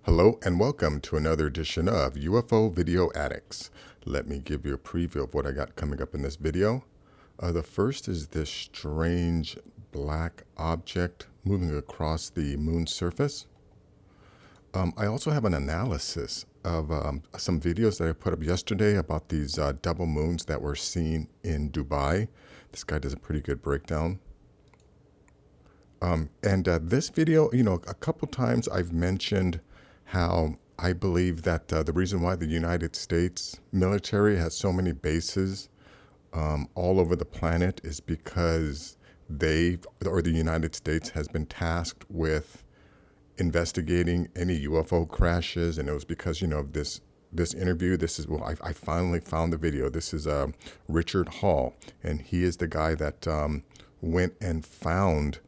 Hello and welcome to another edition of UFO Video Addicts. Let me give you a preview of what I got coming up in this video. The first is this strange black object moving across the moon's surface. I also have an analysis of some videos that I put up yesterday about these double moons that were seen in Dubai. This guy does a pretty good breakdown. This video, a couple times I've mentioned how I believe that the reason why the United States military has so many bases all over the planet is because the United States has been tasked with investigating any UFO crashes, and it was because this interview. I finally found the video. This is Richard Hall, and he is the guy that went and found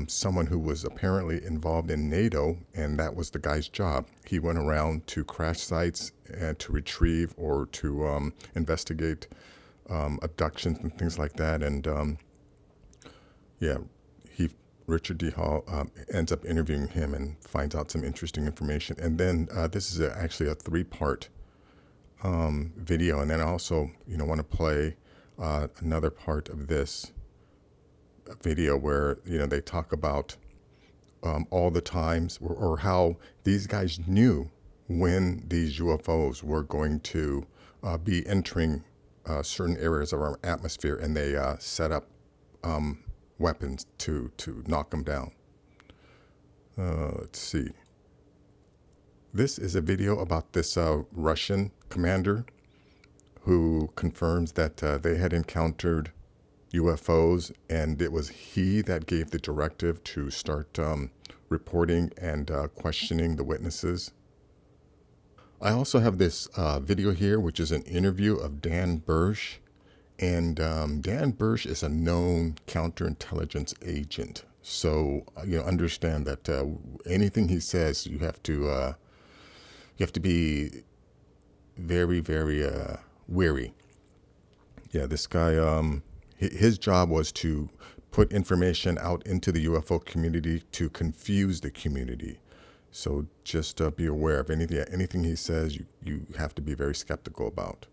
someone who was apparently involved in NATO, and that was the guy's job. He went around to crash sites and to retrieve or to investigate abductions and things like that. And Richard D. Hall ends up interviewing him and finds out some interesting information. And then this is actually a three-part video. And then I also, want to play another part of this video where they talk about all the times or how these guys knew when these UFOs were going to be entering certain areas of our atmosphere, and they set up weapons to knock them down. Let's see. This is a video about this Russian commander who confirms that they had encountered UFOs, and it was he that gave the directive to start reporting and questioning the witnesses. I also have this video here, which is an interview of Dan Bursch. And Dan Bursch is a known counterintelligence agent. So, understand that anything he says, you have to be very, very wary. Yeah, this guy, his job was to put information out into the UFO community to confuse the community. So just be aware of anything he says, you have to be very skeptical about.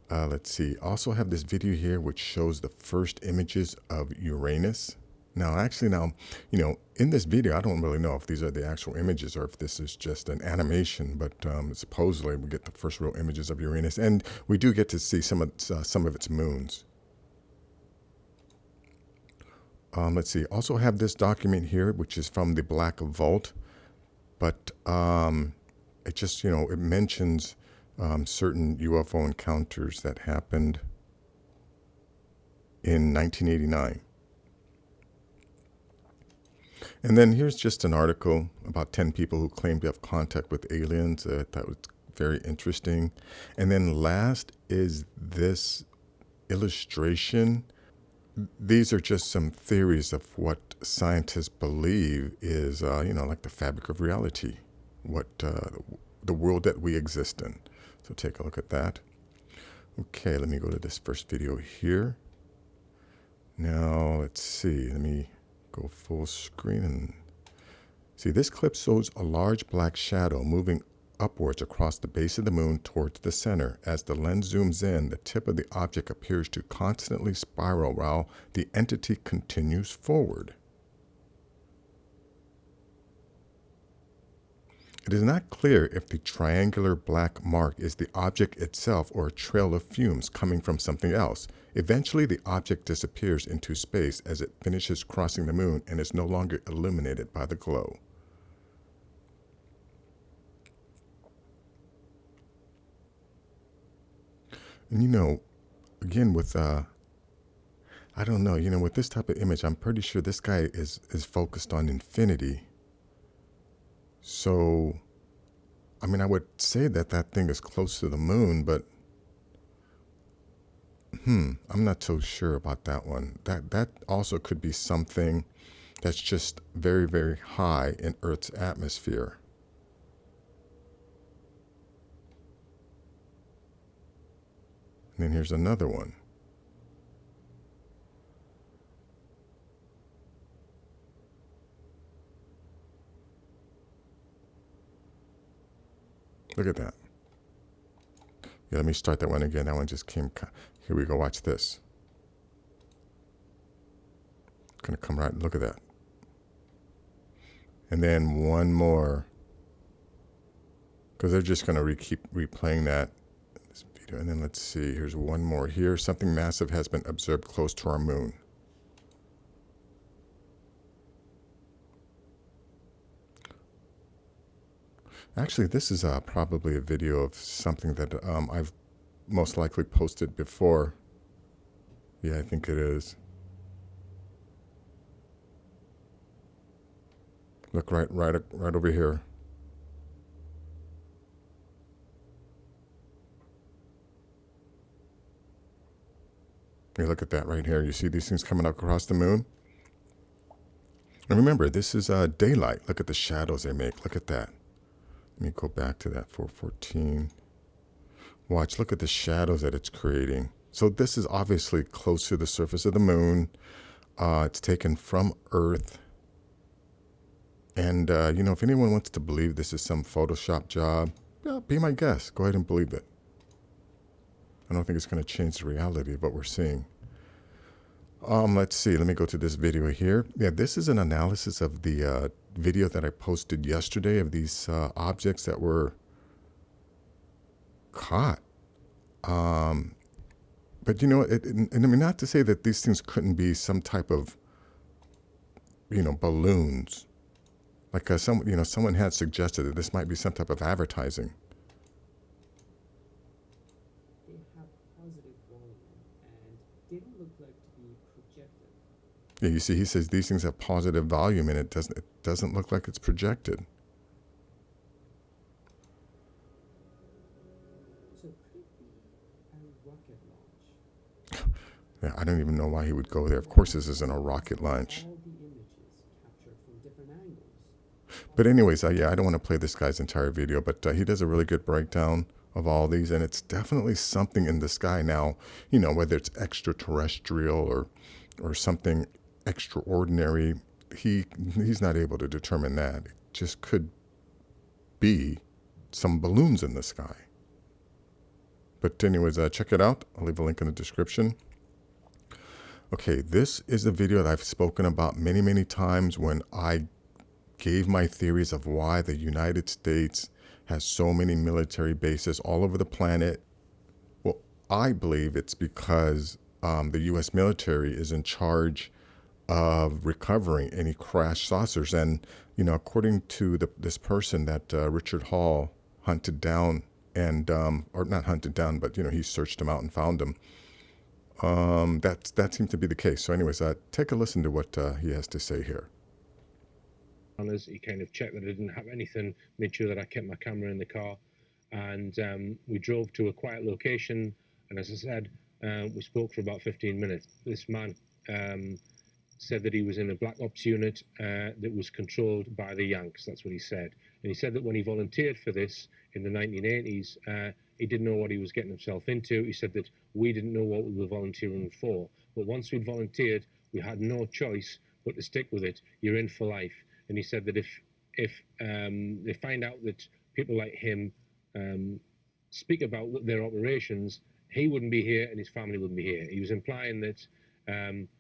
Let's see. Also have this video here which shows the first images of Uranus. Now, in this video, I don't really know if these are the actual images or if this is just an animation, but supposedly we get the first real images of Uranus, and we do get to see some of its moons. Let's see. Also have this document here, which is from the Black Vault, but it just, it mentions certain UFO encounters that happened in 1989. And then here's just an article about 10 people who claim to have contact with aliens. That was very interesting. And then last is this illustration. These are just some theories of what scientists believe is, like the fabric of reality, what the world that we exist in. So take a look at that. Okay, let me go to this first video here. Now, let's see. Let me go full screen and see. This clip shows a large black shadow moving upwards across the base of the moon towards the center. As the lens zooms in, the tip of the object appears to constantly spiral while the entity continues forward. It is not clear if the triangular black mark is the object itself or a trail of fumes coming from something else. Eventually, the object disappears into space as it finishes crossing the moon and is no longer illuminated by the glow. And again with I don't know, with this type of image, I'm pretty sure this guy is focused on infinity. So, I would say that thing is close to the moon, but I'm not so sure about that one. That also could be something that's just very, very high in Earth's atmosphere. And then here's another one. Look at that. Yeah, let me start that one again. That one just came. Here we go. Watch this. Gonna come right. Look at that. And then one more. Because they're just gonna keep replaying that. This video. And then let's see. Here's one more here. Something massive has been observed close to our moon. Actually, this is probably a video of something that I've most likely posted before. Yeah, I think it is. Look right over here. Yeah, look at that right here. You see these things coming up across the moon? And remember, this is daylight. Look at the shadows they make. Look at that. Let me go back to that 414. Watch, look at the shadows that it's creating. So this is obviously close to the surface of the moon. It's taken from Earth. And, you know, if anyone wants to believe this is some Photoshop job, yeah, be my guest. Go ahead and believe it. I don't think it's going to change the reality of what we're seeing. Let's see. Let me go to this video here. Yeah, this is an analysis of the video that I posted yesterday of these objects that were caught. But you know, and I mean, not to say that these things couldn't be some type of, you know, balloons. Like someone had suggested that this might be some type of advertising. They have positive volume and they don't look like to be projected. Yeah, you see, he says these things have positive volume, and it doesn't look like it's projected. So could it be a rocket launch? Yeah, I don't even know why he would go there. Of course, this isn't a rocket launch. All the images captured from different angles. But anyways, yeah, I don't want to play this guy's entire video, but he does a really good breakdown of all these, and it's definitely something in the sky now, you know, whether it's extraterrestrial or something extraordinary, he's not able to determine that. It just could be some balloons in the sky. But anyways, check it out. I'll leave a link in the description. Okay, this is a video that I've spoken about many, many times when I gave my theories of why the United States has so many military bases all over the planet. Well, I believe it's because the U.S. military is in charge of recovering any crashed saucers. And, you know, according to this person that Richard Hall hunted down and, or not hunted down, but, you know, he searched them out and found them. That seems to be the case. So anyways, take a listen to what he has to say here. He kind of checked that I didn't have anything, made sure that I kept my camera in the car, and we drove to a quiet location, and as I said, we spoke for about 15 minutes. This man said that he was in a black ops unit that was controlled by the Yanks. That's what he said. And he said that when he volunteered for this in the 1980s, he didn't know what he was getting himself into. He said that we didn't know what we were volunteering for, but once we'd volunteered, we had no choice but to stick with it. You're in for life. And he said that if they find out that people like him speak about their operations, he wouldn't be here and his family wouldn't be here. He was implying that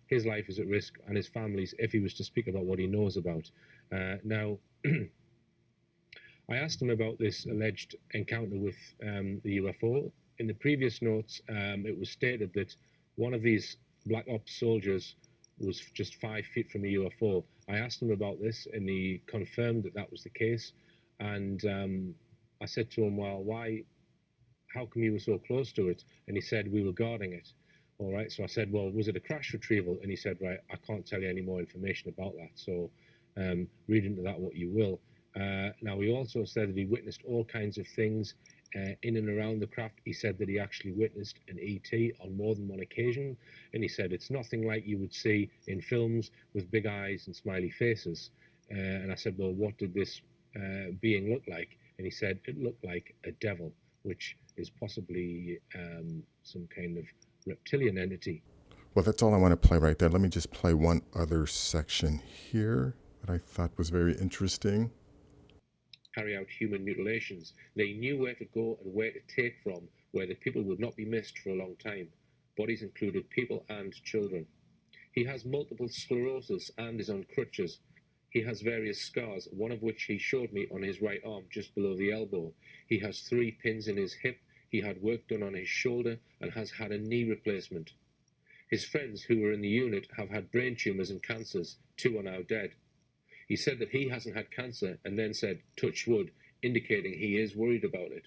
his life is at risk and his family's if he was to speak about what he knows about. Now, I asked him about this alleged encounter with the UFO. In the previous notes, it was stated that one of these black ops soldiers was just 5 feet from a UFO. I asked him about this and he confirmed that that was the case. And I said to him, well, how come you were so close to it? And he said, we were guarding it. All right, so I said, well, was it a crash retrieval? And he said, right, I can't tell you any more information about that. So read into that what you will. Now, he also said that he witnessed all kinds of things in and around the craft. He said that he actually witnessed an ET on more than one occasion. And he said it's nothing like you would see in films with big eyes and smiley faces. And I said, well, what did this being look like? And he said it looked like a devil, which is possibly some kind of reptilian entity. Well, that's all I want to play right there. Let me just play one other section here that I thought was very interesting. carry out human mutilations. They knew where to go and where to take from, where the people would not be missed for a long time. Bodies included people and children. He has multiple sclerosis and is on crutches. He has various scars, one of which he showed me on his right arm just below the elbow. He has 3 pins in his hip. He had work done on his shoulder and has had a knee replacement. His friends who were in the unit have had brain tumours and cancers. 2 are now dead. He said that he hasn't had cancer and then said, touch wood, indicating he is worried about it.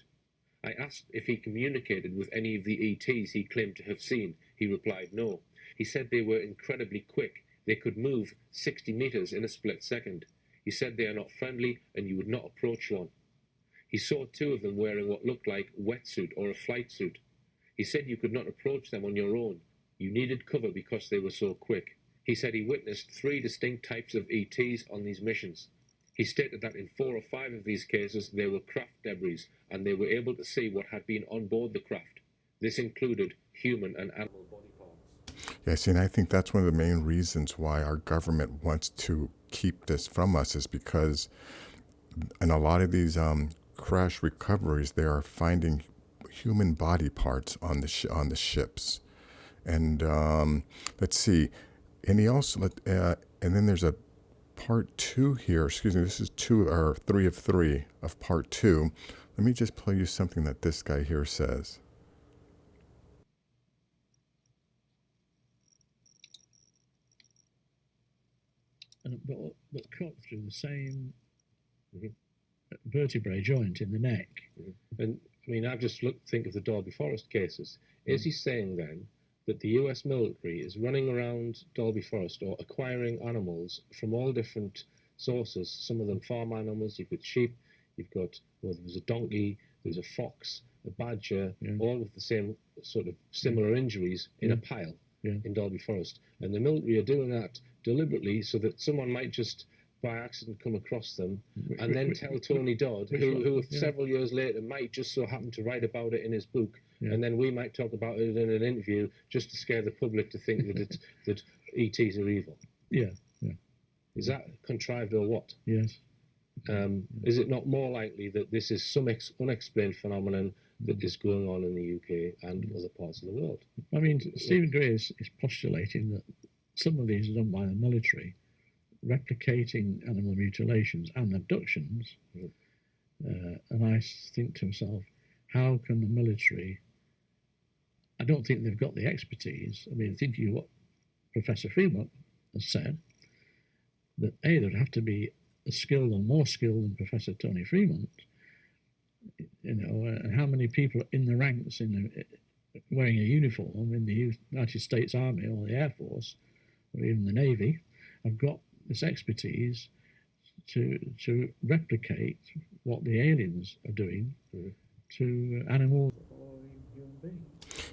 I asked if he communicated with any of the ETs he claimed to have seen. He replied no. He said they were incredibly quick. They could move 60 meters in a split second. He said they are not friendly and you would not approach one. He saw 2 of them wearing what looked like a wetsuit or a flight suit. He said you could not approach them on your own. You needed cover because they were so quick. He said he witnessed 3 distinct types of ETs on these missions. He stated that in 4 or 5 of these cases they were craft debris and they were able to see what had been on board the craft. This included human and animal body parts. Yeah, see, and I think that's one of the main reasons why our government wants to keep this from us, is because in a lot of these crash recoveries, they are finding human body parts on the ships. And let's see, and he also and then there's a part 2 here. Excuse me, this is 2 or 3 of 3 of part 2. Let me just play you something that this guy here says. But cut through the same vertebrae joint in the neck. And I mean, I've just think of the Dalby Forest cases. Is he saying then that the US military is running around Dalby Forest or acquiring animals from all different sources? Some of them farm animals. You've got sheep, you've got, well, there was a donkey, there's a fox, a badger, all with the same sort of similar injuries in a pile in Dalby Forest. And the military are doing that deliberately so that someone might just by accident come across them and then tell Tony Dodd, who several years later might just so happen to write about it in his book, and then we might talk about it in an interview just to scare the public to think that that ETs are evil. Is that contrived or what? Yes. Is it not more likely that this is some unexplained phenomenon that is going on in the UK and other parts of the world? I mean, Stephen Gray is postulating that some of these are done by the military, replicating animal mutilations and abductions. And I think to myself, how can the military, I don't think they've got the expertise. I mean, thinking of what Professor Fremont has said, that A, there'd have to be as skilled or more skilled than Professor Tony Fremont, and how many people in the ranks wearing a uniform in the United States Army or the Air Force or even the Navy have got this expertise to replicate what the aliens are doing to animals or human beings.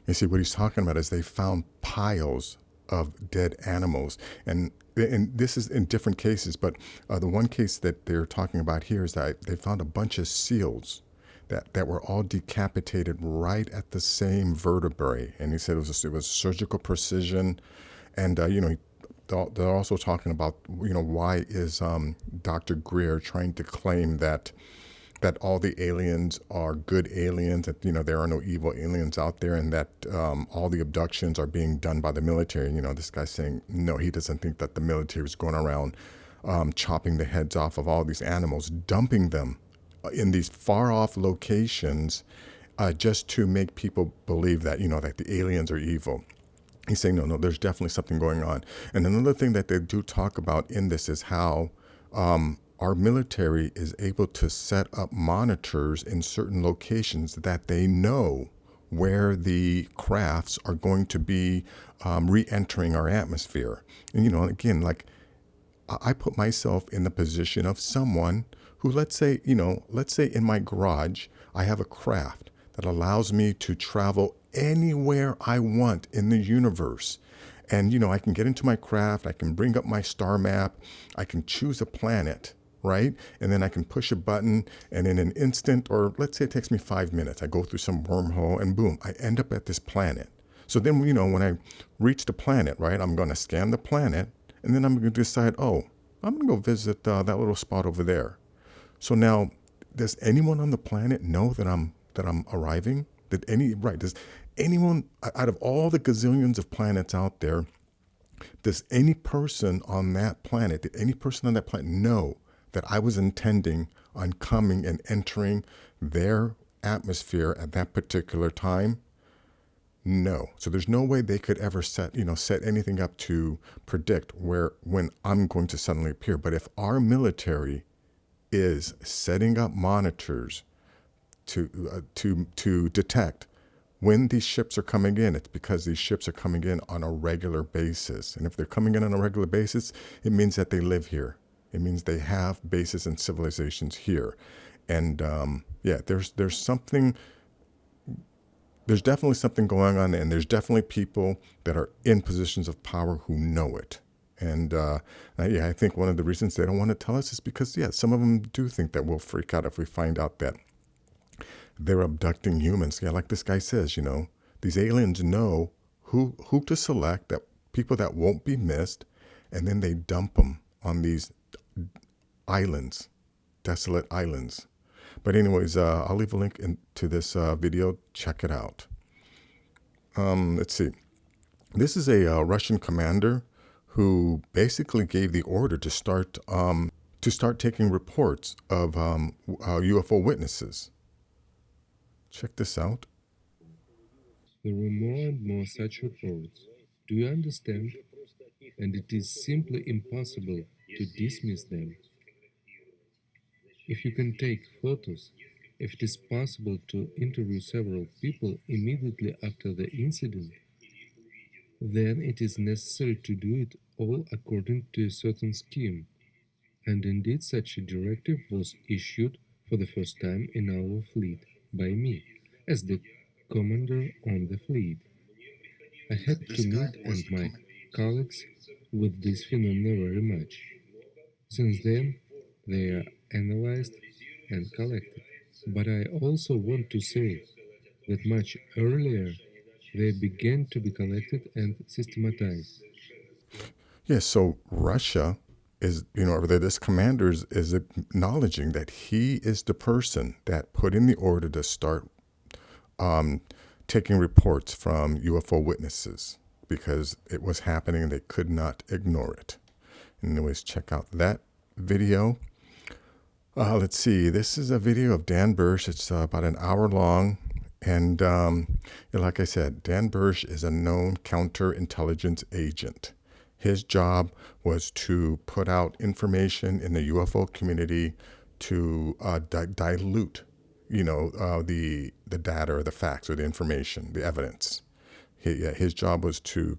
You see, what he's talking about is they found piles of dead animals, and this is in different cases, but the one case that they're talking about here is that they found a bunch of seals that were all decapitated right at the same vertebrae, and he said it was surgical precision, and they're also talking about why is Dr. Greer trying to claim that all the aliens are good aliens, that there are no evil aliens out there, and that all the abductions are being done by the military. This guy's saying no, he doesn't think that the military is going around chopping the heads off of all these animals, dumping them in these far off locations just to make people believe that that the aliens are evil. He's saying no, there's definitely something going on. And another thing that they do talk about in this is how our military is able to set up monitors in certain locations that they know where the crafts are going to be re-entering our atmosphere. And again, like I put myself in the position of someone who, let's say in my garage, I have a craft that allows me to travel anywhere I want in the universe. And, I can get into my craft, I can bring up my star map, I can choose a planet, right? And then I can push a button, and in an instant, or let's say it takes me 5 minutes, I go through some wormhole and boom, I end up at this planet. So then, when I reach the planet, right, I'm going to scan the planet, and then I'm going to decide, I'm going to go visit that little spot over there. So now does anyone on the planet know that I'm arriving? Does anyone out of all the gazillions of planets out there, does any person on that planet, did any person on that planet know that I was intending on coming and entering their atmosphere at that particular time? No. So there's no way they could ever set anything up to predict when I'm going to suddenly appear. But if our military is setting up monitors to detect when these ships are coming in, it's because these ships are coming in on a regular basis. And if they're coming in on a regular basis, it means that they live here. It means they have bases and civilizations here. And there's definitely something going on, and there's definitely people that are in positions of power who know it. And I think one of the reasons they don't want to tell us is because, some of them do think that we'll freak out if we find out that they're abducting humans. Yeah, like this guy says, these aliens know who to select, that people that won't be missed, and then they dump them on these islands, desolate islands. But anyways, I'll leave a link to this video. Check it out. Let's see. This is a Russian commander who basically gave the order to start taking reports of UFO witnesses. Check this out. There were more and more such reports. Do you understand? And it is simply impossible to dismiss them. If you can take photos, if it is possible to interview several people immediately after the incident, then it is necessary to do it all according to a certain scheme. And indeed such a directive was issued for the first time in our fleet by me, as the commander on the fleet. I had to meet and my colleagues with this phenomena very much. Since then, they are analyzed and collected. But I also want to say that much earlier they began to be collected and systematized. Yeah, so Russia is, over there, this commander is acknowledging that he is the person that put in the order to start taking reports from UFO witnesses, because it was happening and they could not ignore it. Anyways, check out that video. Let's see. This is a video of Dan Bursch. It's about an hour long. And like I said, Dan Bursch is a known counterintelligence agent. His job was to put out information in the UFO community to dilute, the data or the facts or the information, the evidence. His job was to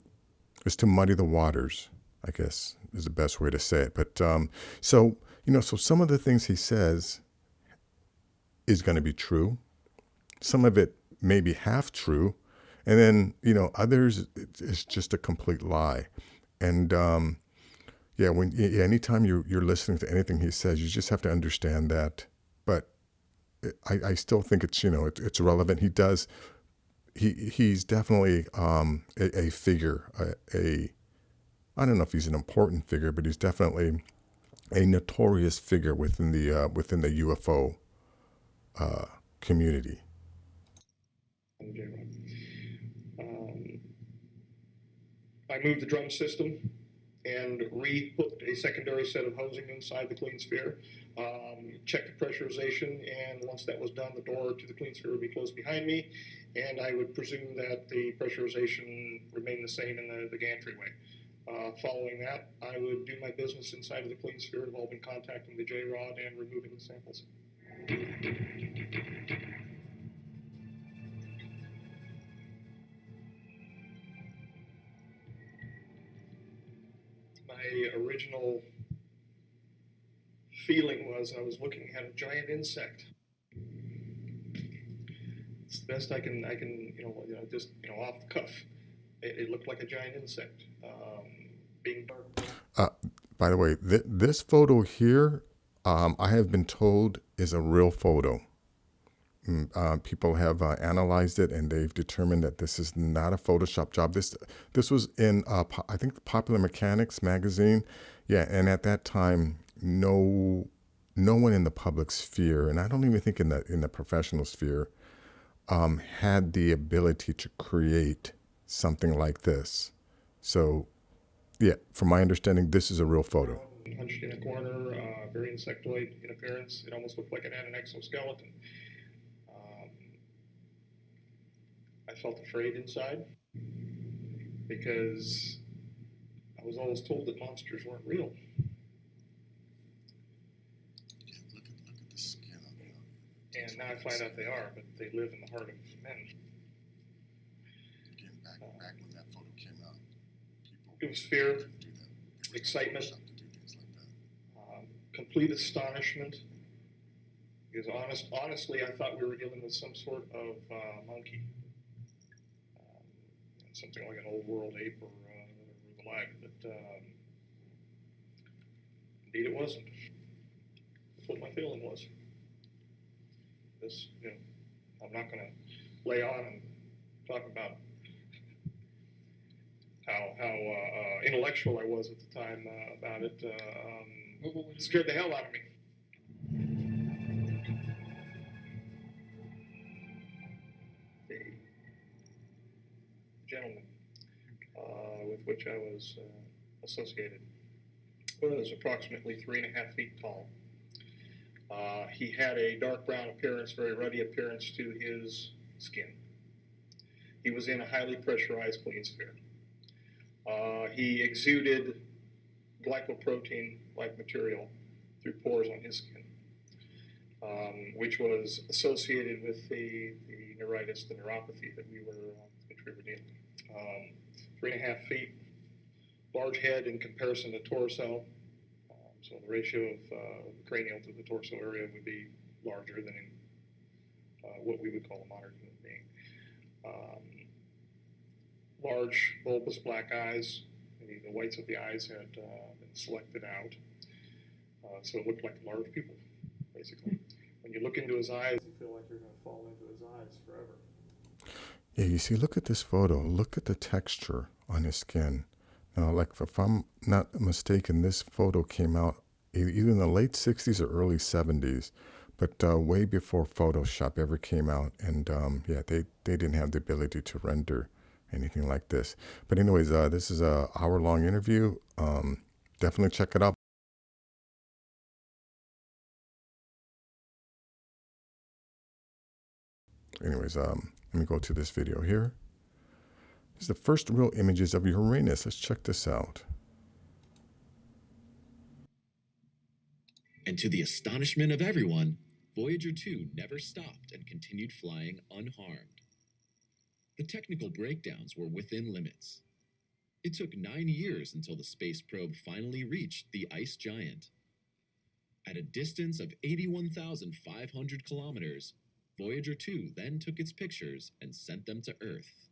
muddy the waters, I guess is the best way to say it. But so some of the things he says is going to be true. Some of it may be half true. And then, others, it's just a complete lie. And anytime you're listening to anything he says, you just have to understand that. But I still think it's, it's relevant. He's definitely a figure, I don't know if he's an important figure, but he's definitely a notorious figure within the UFO community. I moved the drum system and re-hooked a secondary set of housing inside the clean sphere, checked the pressurization, and once that was done, the door to the clean sphere would be closed behind me, and I would presume that the pressurization remained the same in the gantry-way. Following that, I would do my business inside of the clean sphere involving contacting the J-rod and removing the samples. My original feeling was I was looking at a giant insect. It's the best I can just off the cuff. It looked like a giant insect, being dark. By the way, this photo here, I have been told is a real photo. People have analyzed it, and they've determined that this is not a Photoshop job. This was in, I think, Popular Mechanics magazine. Yeah, and at that time, no no one in the public sphere, and I don't even think in the professional sphere, had the ability to create something like this. So, yeah, from my understanding, this is a real photo. Hunched in a corner, very insectoid in appearance. It almost looked like it had an exoskeleton. I felt afraid inside because I was always told that monsters weren't real. Look at the skin on it. And now I find out they are, but they live in the heart of men. Again, back when that photo came out, people It was fear, couldn't do that. They were excitement, forced to do things like that. complete astonishment. Because honestly, I thought we were dealing with some sort of monkey. Something like an old world ape or the like, but indeed it wasn't. That's what my feeling was. This, I'm not going to lay on and talk about how intellectual I was at the time about it. It scared the hell out of me. Gentleman with which I was associated was approximately 3.5 feet tall. He had a dark brown appearance, very ruddy appearance to his skin. He was in a highly pressurized clean sphere. He exuded glycoprotein-like material through pores on his skin, which was associated with the neuritis, the neuropathy that we were dealing. 3.5 feet, large head in comparison to torso. So the ratio of the cranial to the torso area would be larger than in what we would call a modern human being. Large, bulbous black eyes. The whites of the eyes had been selected out. So it looked like large people, basically. When you look into his eyes, you feel like you're going to fall into his eyes forever. Yeah, you see, look at this photo. Look at the texture on his skin. Now, like, if I'm not mistaken, this photo came out either in the late 60s or early 70s, but way before Photoshop ever came out. And yeah, they didn't have the ability to render anything like this. But anyways, this is an hour-long interview. Definitely check it out. Anyways, let me go to this video here. This is the first real images of Uranus. Let's check this out. And to the astonishment of everyone, Voyager 2 never stopped and continued flying unharmed. The technical breakdowns were within limits. It took 9 years until the space probe finally reached the ice giant. At a distance of 81,500 kilometers, Voyager 2 then took its pictures and sent them to Earth.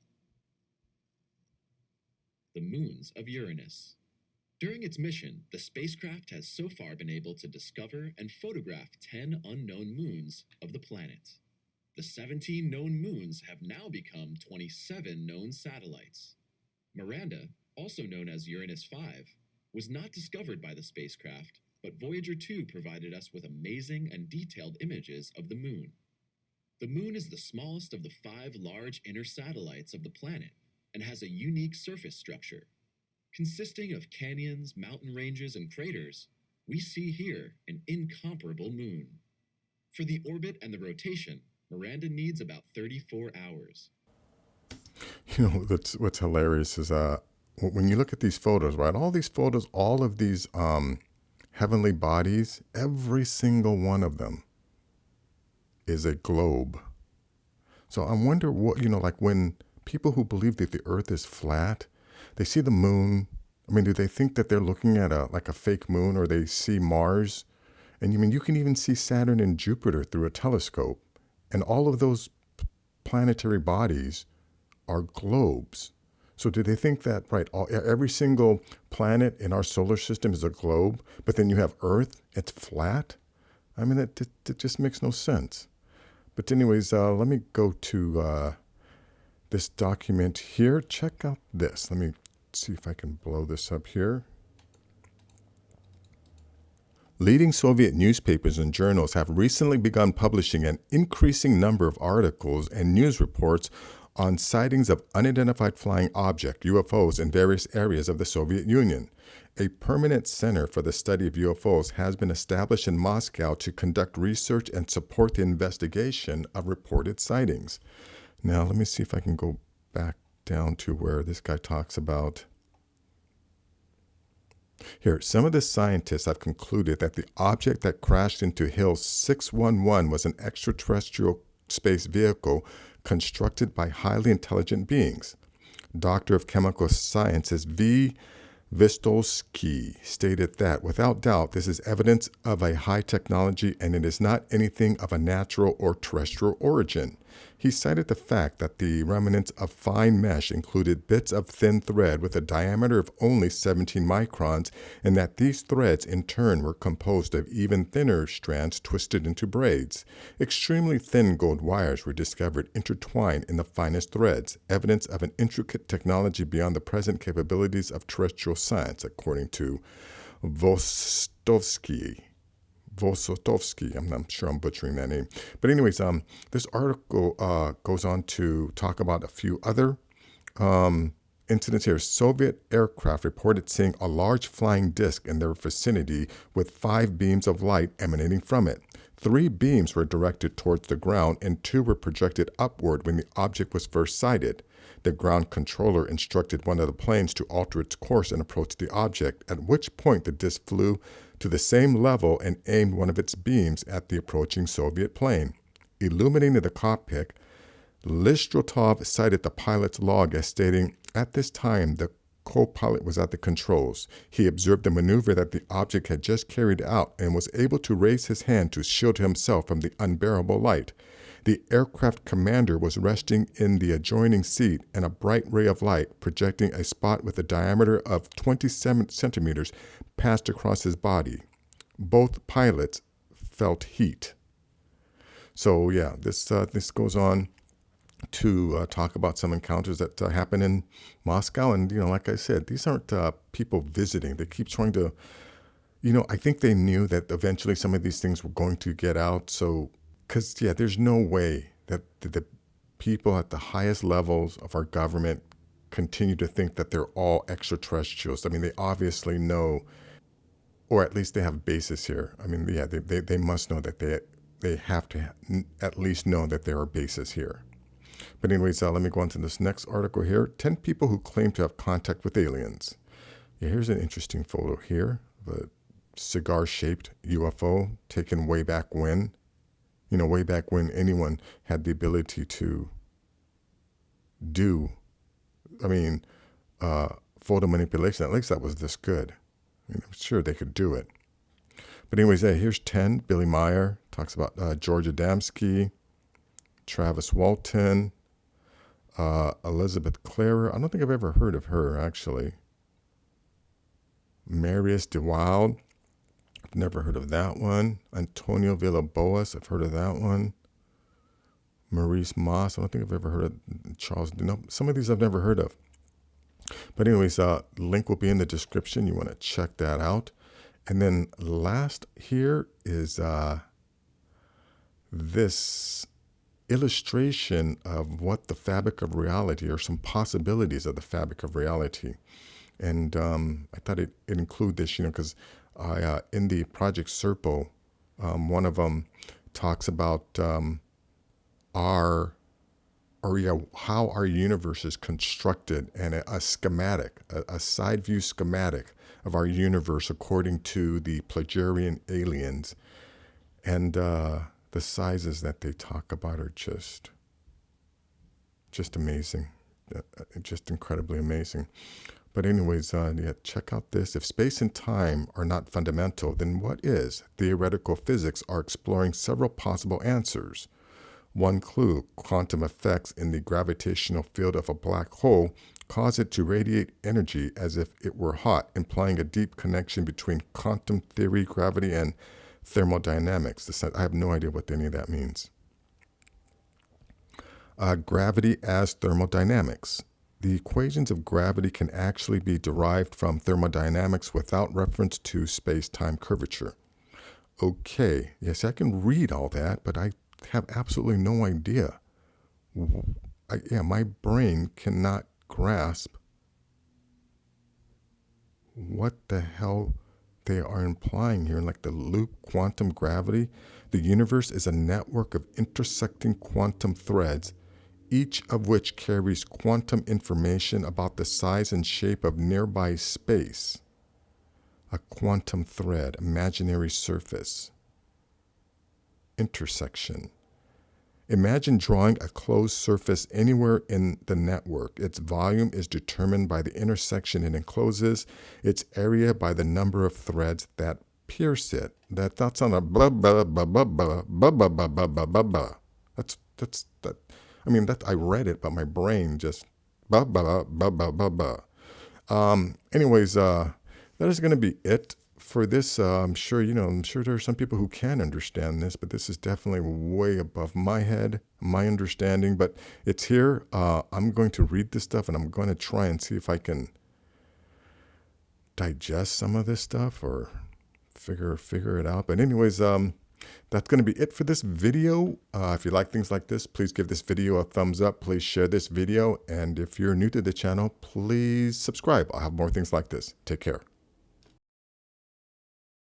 The moons of Uranus. During its mission, the spacecraft has so far been able to discover and photograph 10 unknown moons of the planet. The 17 known moons have now become 27 known satellites. Miranda, also known as Uranus 5, was not discovered by the spacecraft, but Voyager 2 provided us with amazing and detailed images of the moon. The moon is the smallest of the 5 large inner satellites of the planet and has a unique surface structure. Consisting of canyons, mountain ranges, and craters, we see here an incomparable moon. For the orbit and the rotation, Miranda needs about 34 hours. You know, that's what's hilarious is when you look at these photos, right? All these photos, all of these heavenly bodies, every single one of them is a globe. So I wonder what, like when people who believe that the earth is flat, they see the moon. I mean, do they think that they're looking at a fake moon, or they see Mars? And you can even see Saturn and Jupiter through a telescope. And all of those planetary bodies are globes. So do they think that, right, every single planet in our solar system is a globe, but then you have Earth, it's flat? I mean, that just makes no sense. But anyways, let me go to this document here. Check out this. Let me see if I can blow this up here. Leading Soviet newspapers and journals have recently begun publishing an increasing number of articles and news reports on sightings of unidentified flying object, UFOs, in various areas of the Soviet Union. A permanent center for the study of UFOs has been established in Moscow to conduct research and support the investigation of reported sightings. Now, let me see if I can go back down to where this guy talks about. Here, some of the scientists have concluded that the object that crashed into Hill 611 was an extraterrestrial space vehicle constructed by highly intelligent beings. Doctor of Chemical Sciences V. Vistolsky stated that, without doubt, this is evidence of a high technology and it is not anything of a natural or terrestrial origin. He cited the fact that the remnants of fine mesh included bits of thin thread with a diameter of only 17 microns, and that these threads in turn were composed of even thinner strands twisted into braids. Extremely thin gold wires were discovered intertwined in the finest threads, evidence of an intricate technology beyond the present capabilities of terrestrial science, according to Vostotsky. I'm sure I'm butchering that name. But anyways, this article goes on to talk about a few other incidents here. Soviet aircraft reported seeing a large flying disc in their vicinity with 5 beams of light emanating from it. 3 beams were directed towards the ground and 2 were projected upward when the object was first sighted. The ground controller instructed one of the planes to alter its course and approach the object, at which point the disc flew to the same level and aimed one of its beams at the approaching Soviet plane. Illuminating the cockpit, Listrotov cited the pilot's log as stating, "At this time, the co-pilot was at the controls. He observed the maneuver that the object had just carried out and was able to raise his hand to shield himself from the unbearable light. The aircraft commander was resting in the adjoining seat, and a bright ray of light, projecting a spot with a diameter of 27 centimeters, passed across his body. Both pilots felt heat." So yeah, this goes on to talk about some encounters that happen in Moscow. And, like I said, these aren't people visiting. They keep trying to, I think they knew that eventually some of these things were going to get out. So, because, there's no way that the people at the highest levels of our government continue to think that they're all extraterrestrials. I mean, they obviously know, or at least they have basis here. I mean, they must know that they have to at least know that there are bases here. But anyways, let me go on to this next article here. 10 people who claim to have contact with aliens. Yeah, here's an interesting photo here of a cigar-shaped UFO taken way back when. Way back when anyone had the ability to do, photo manipulation. At least that was this good. I'm sure they could do it. But anyways, here's 10. Billy Meyer talks about George Adamski, Travis Walton, Elizabeth Clarer. I don't think I've ever heard of her, actually. Marius DeWild. I've never heard of that one. Antonio Villalobos. I've heard of that one. Maurice Moss. I don't think I've ever heard of Charles. Some of these I've never heard of. But anyways, link will be in the description. You want to check that out. And then last here is this illustration of what the fabric of reality, or some possibilities of the fabric of reality. And I thought it include this, because in the Project Serpo, one of them talks about how our universe is constructed, and a schematic, a side view schematic of our universe according to the Pleiadian aliens. And the sizes that they talk about are just amazing, just incredibly amazing. But anyways, check out this. If space and time are not fundamental, then what is? Theoretical physics are exploring several possible answers. One clue: quantum effects in the gravitational field of a black hole cause it to radiate energy as if it were hot, implying a deep connection between quantum theory, gravity, and thermodynamics. I have no idea what any of that means. Gravity as thermodynamics. The equations of gravity can actually be derived from thermodynamics without reference to space-time curvature. Okay, yes, I can read all that, but I have absolutely no idea. My brain cannot grasp what the hell they are implying here, like the loop, quantum gravity. The universe is a network of intersecting quantum threads, each of which carries quantum information about the size and shape of nearby space. A quantum thread, imaginary surface, intersection. Imagine drawing a closed surface anywhere in the network. Its volume is determined by the intersection it encloses, its area by the number of threads that pierce it. That's on a blah blah blah blah blah blah blah blah blah blah blah blah. That's that. I mean, that I read it, but my brain just blah blah blah blah blah blah. Anyways, that is going to be it for this. I'm sure there are some people who can understand this, but this is definitely way above my head, my understanding. But it's here. I'm going to read this stuff, and I'm going to try and see if I can digest some of this stuff or figure it out. But anyways, that's going to be it for this video. If you like things like this, please give this video a thumbs up. Please share this video. And if you're new to the channel, please subscribe. I'll have more things like this. Take care.